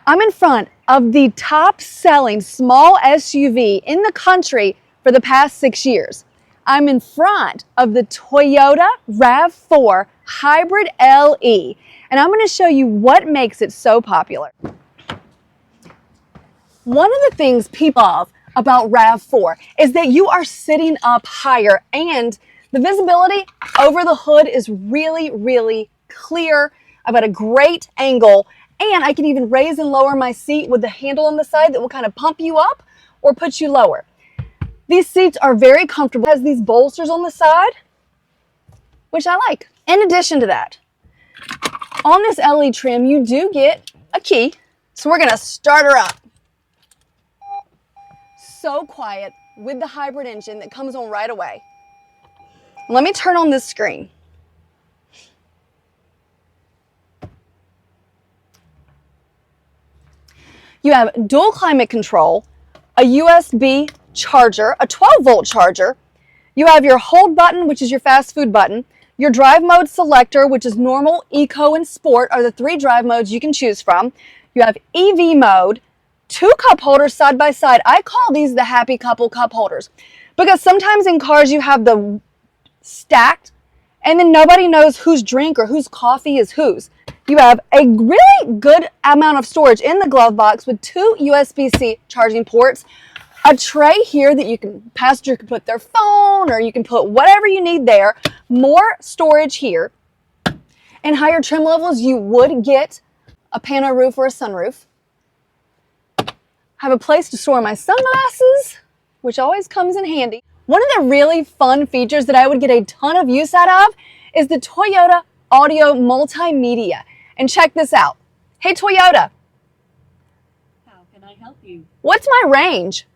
I'm in front of the top-selling small SUV in the country for the past 6 years. I'm in front of the Toyota Rav4 Hybrid LE, and I'm going to show you what makes it so popular. One of the things people love about Rav4 is that you are sitting up higher, and the visibility over the hood is really clear. I've got a great angle, and I can even raise and lower my seat with the handle on the side that will kind of pump you up or put you lower. These seats are very comfortable. It has these bolsters on the side, which I like. In addition to that, on this LE trim, you do get a key. So we're gonna start her up. So quiet with the hybrid engine that comes on right away. Let me turn on this screen. You have dual climate control, a USB charger, a 12-volt charger. You have your hold button, which is your fast food button. Your drive mode selector, which is normal, eco, and sport, are the 3 drive modes you can choose from. You have EV mode, 2 cup holders side by side. I call these the happy couple cup holders because sometimes in cars you have the stacked and then nobody knows whose drink or whose coffee is whose. You have a really good amount of storage in the glove box with 2 USB-C charging ports, a tray here that passenger can put their phone or you can put whatever you need there, more storage here. In higher trim levels, you would get a pano roof or a sunroof. Have a place to store my sunglasses, which always comes in handy. One of the really fun features that I would get a ton of use out of is the Toyota Audio Multimedia. And check this out. Hey Toyota. How can I help you? What's my range?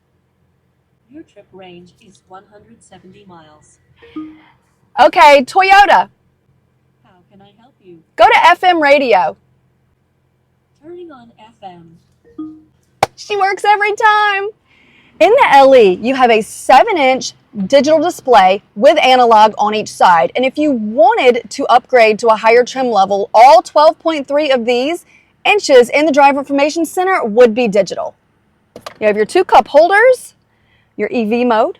Your trip range is 170 miles. Okay, Toyota. How can I help you? Go to FM radio. Turning on FM. She works every time. In the LE, you have a 7-inch digital display with analog on each side. And if you wanted to upgrade to a higher trim level, all 12.3 of these inches in the driver information center would be digital. You have your 2 cup holders, your EV mode,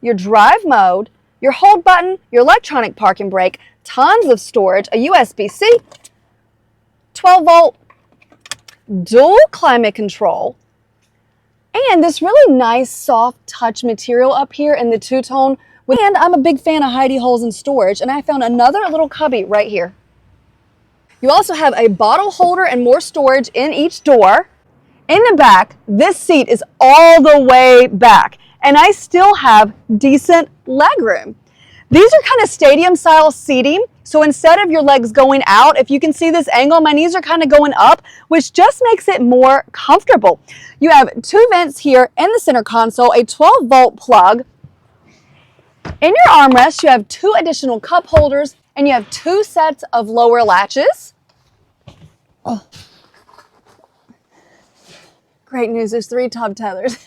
your drive mode, your hold button, your electronic parking brake, tons of storage, a USB-C, 12-volt, dual climate control, and this really nice soft touch material up here in the two-tone. And I'm a big fan of hidey holes in storage, and I found another little cubby right here. You also have a bottle holder and more storage in each door. In the back, this seat is all the way back, and I still have decent leg room. These are kind of stadium style seating. So instead of your legs going out, if you can see this angle, my knees are kind of going up, which just makes it more comfortable. You have 2 vents here in the center console, a 12-volt plug. In your armrest, you have 2 additional cup holders, and you have 2 sets of lower latches. Oh. Great news, there's 3 top tethers.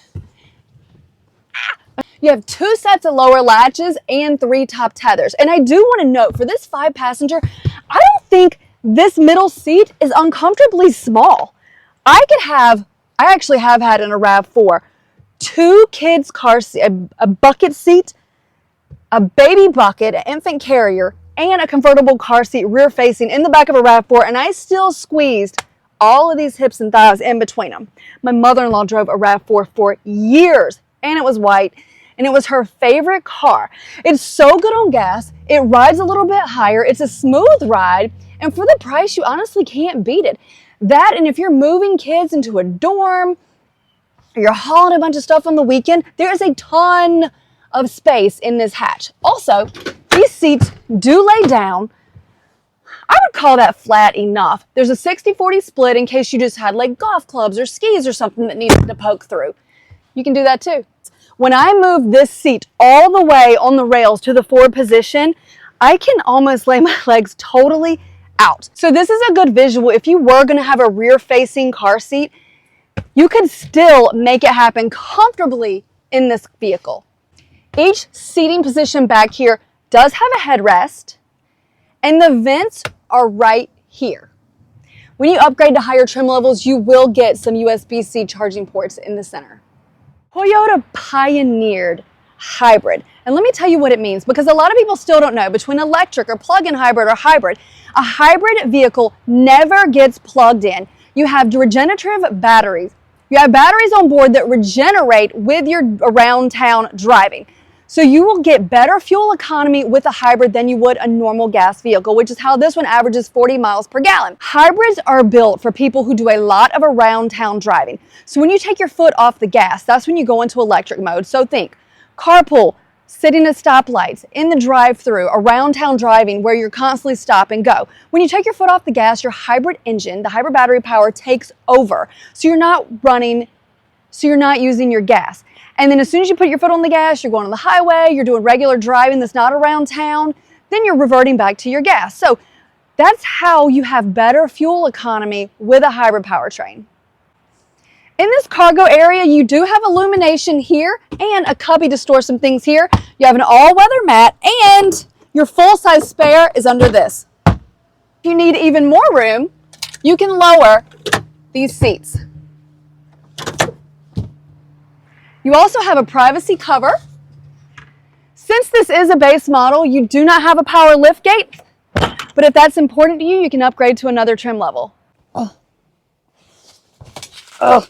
You have 2 sets of lower latches and 3 top tethers. And I do want to note, for this 5-passenger, I don't think this middle seat is uncomfortably small. I actually have had in a Rav4, 2 kids' car seat, a bucket seat, a baby bucket, an infant carrier, and a convertible car seat rear facing in the back of a Rav4, and I still squeezed all of these hips and thighs in between them. My mother-in-law drove a Rav4 for years, and it was white. And it was her favorite car. It's so good on gas. It rides a little bit higher. It's a smooth ride. And for the price, you honestly can't beat it. That, and if you're moving kids into a dorm, or you're hauling a bunch of stuff on the weekend, there is a ton of space in this hatch. Also, these seats do lay down. I would call that flat enough. There's a 60-40 split in case you just had like golf clubs or skis or something that needed to poke through. You can do that too. When I move this seat all the way on the rails to the forward position, I can almost lay my legs totally out. So this is a good visual. If you were going to have a rear-facing car seat, you could still make it happen comfortably in this vehicle. Each seating position back here does have a headrest, and the vents are right here. When you upgrade to higher trim levels, you will get some USB-C charging ports in the center. Toyota pioneered hybrid. And let me tell you what it means, because a lot of people still don't know between electric or plug-in hybrid or hybrid. A hybrid vehicle never gets plugged in. You have regenerative batteries. You have batteries on board that regenerate with your around town driving. So you will get better fuel economy with a hybrid than you would a normal gas vehicle, which is how this one averages 40 miles per gallon. Hybrids are built for people who do a lot of around town driving. So when you take your foot off the gas, that's when you go into electric mode. So think carpool, sitting at stoplights, in the drive-through, around town driving where you're constantly stop and go. When you take your foot off the gas, your hybrid engine, the hybrid battery power takes over. So you're not running, so you're not using your gas. And then as soon as you put your foot on the gas, you're going on the highway, you're doing regular driving that's not around town, then you're reverting back to your gas. So that's how you have better fuel economy with a hybrid powertrain. In this cargo area, you do have illumination here and a cubby to store some things here. You have an all-weather mat, and your full-size spare is under this. If you need even more room, you can lower these seats. You also have a privacy cover. Since this is a base model, you do not have a power lift gate, but if that's important to you, you can upgrade to another trim level. Oh. Oh.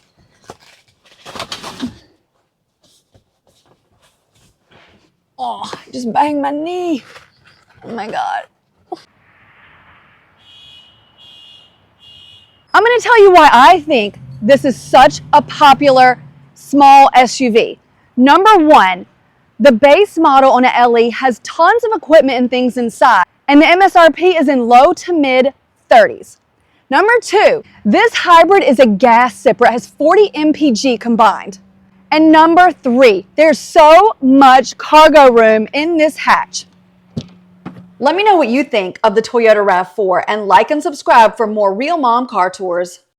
Oh, I just banged my knee. Oh my God. I'm going to tell you why I think this is such a popular small SUV. Number one, the base model on an LE has tons of equipment and things inside, and the MSRP is in low to mid 30s. Number two, this hybrid is a gas sipper. It has 40 mpg combined. And number three, there's so much cargo room in this hatch. Let me know what you think of the Toyota Rav4 and like and subscribe for more Real Mom car tours.